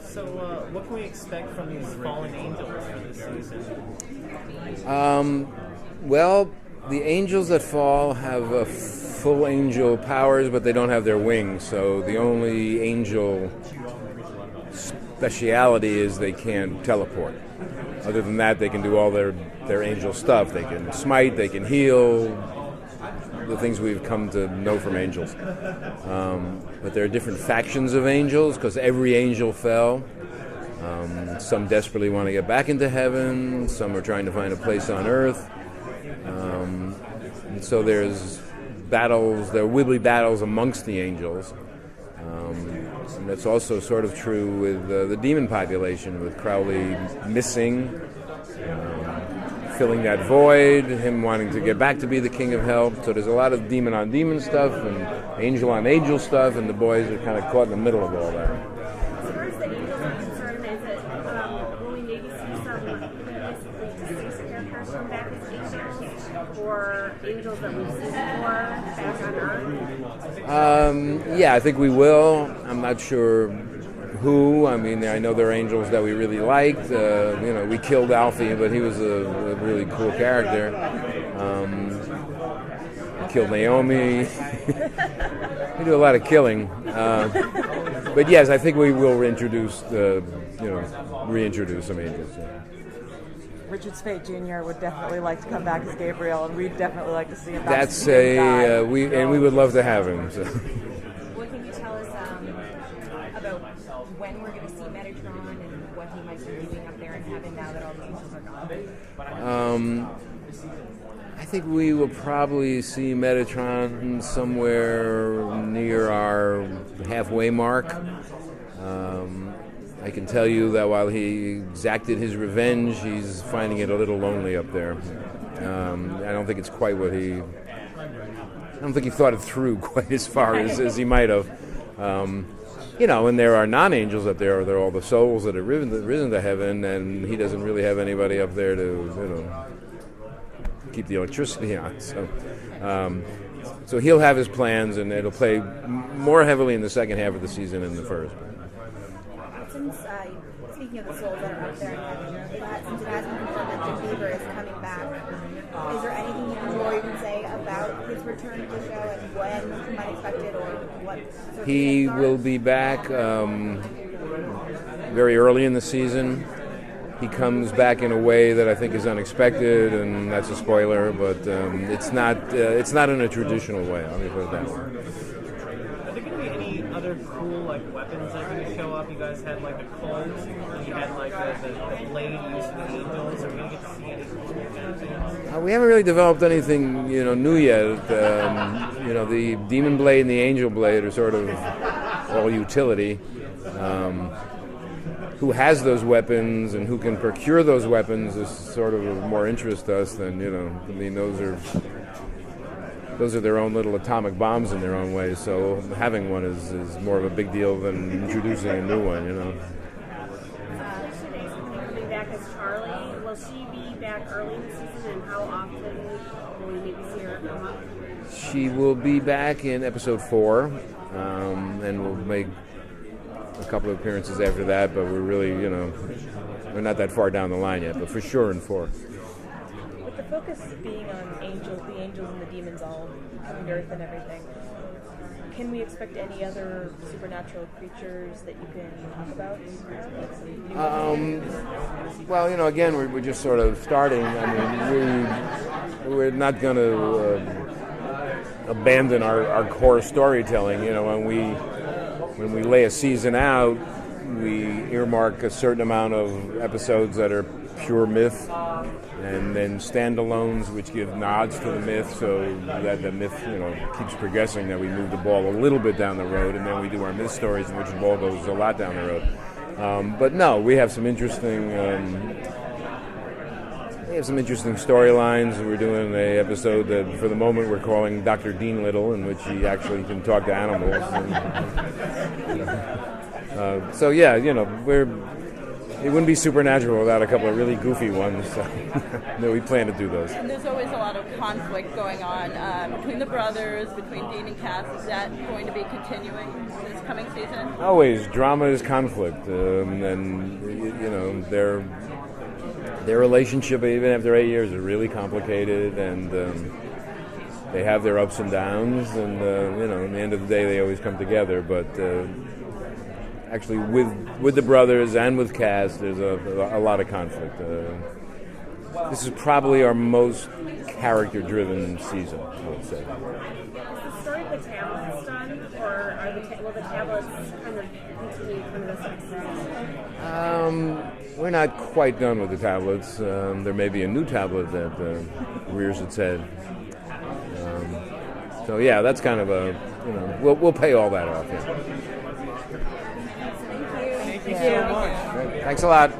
So, what can we expect from these fallen angels for this season? Well, the angels that fall have full angel powers, but they don't have their wings. So the only angel speciality is they can't teleport. Other than that, they can do all their angel stuff. They can smite, they can heal, the things we've come to know from angels. But there are different factions of angels because every angel fell. Some desperately want to get back into heaven. Some are trying to find a place on earth. And so there's battles, there will be battles amongst the angels. And that's also sort of true with the demon population, with Crowley missing, filling that void, him wanting to get back to be the king of hell. So there's a lot of demon on demon stuff and angel on angel stuff, and the boys are kind of caught in the middle of all that. As far as the angels are concerned, is it, will we maybe see some deceased characters come back as angels, or angels that we've seen before back on Earth? Yeah, I think we will. I'm not sure who. I mean, I know there are angels that we really liked. We killed Alfie, but he was a really cool character. We killed Naomi. We do a lot of killing. But yes, I think we will reintroduce some angels. Yeah. Richard Speight Jr. would definitely like to come back as Gabriel, and we'd definitely like to see him back. That's we would love to have him. So. What can you tell us about when we're going to see Metatron and what he might be doing up there in heaven now that all the angels are gone? I think we will probably see Metatron somewhere near our halfway mark. I can tell you that while he exacted his revenge, he's finding it a little lonely up there. I don't think it's quite what I don't think he thought it through quite as far as he might have. And there are non-angels up there. They're all the souls that have risen to heaven, and he doesn't really have anybody up there to, keep the electricity on. So he'll have his plans, and it'll play more heavily in the second half of the season than the first. Since, speaking of the souls that are up there in heaven, since it has been confirmed that Jim Beaver is coming back, is there anything more you can say about his return to the show and when you might expect it, or what sort of He will be back very early in the season. He comes back in a way that I think is unexpected, and that's a spoiler, but it's not in a traditional way. Let me put it that way. Are there going to be any other cool weapons that are going to show up? You guys had the Colt, and you had the blade used for the angels. Are we going to get to see any cool things? We haven't really developed anything new yet. The demon blade and the angel blade are sort of all utility. Who has those weapons and who can procure those weapons is sort of of more interest to us than those are their own little atomic bombs in their own way. So having one is more of a big deal than introducing a new one. Today's coming back as Charlie. Will she be back early in the season, and how often will we maybe see her come up? She will be back in episode 4, and we'll make a couple of appearances after that, but we're really, we're not that far down the line yet, but for sure in 4. With the focus being on the angels and the demons all coming to Earth and everything, can we expect any other supernatural creatures that you can talk about? Well, again, we're just sort of starting. I mean, we're not going to abandon our core storytelling. When we lay a season out, we earmark a certain amount of episodes that are pure myth, and then standalones which give nods to the myth, so that the myth, keeps progressing, that we move the ball a little bit down the road, and then we do our myth stories in which the ball goes a lot down the road. But no, we have some interesting storylines. We're doing an episode that, for the moment, we're calling Dr. Dean Little, in which he actually can talk to animals. it wouldn't be Supernatural without a couple of really goofy ones. So no, we plan to do those. And there's always a lot of conflict going on between the brothers, between Dean and Cass. Is that going to be continuing this coming season? Always, drama is conflict, and you know their relationship, even after 8 years, is really complicated, and they have their ups and downs, and you know, at the end of the day, they always come together. But actually, with the brothers and with Cass, there's a lot of conflict. This is probably our most character-driven season, I would say. Is the story of the tablets done, or will the tablets kind of continue from this episode? We're not quite done with the tablets. There may be a new tablet that rears its head. So yeah, that's kind of a, you know, we'll pay all that off. Yeah. Thank you so much. Thanks a lot.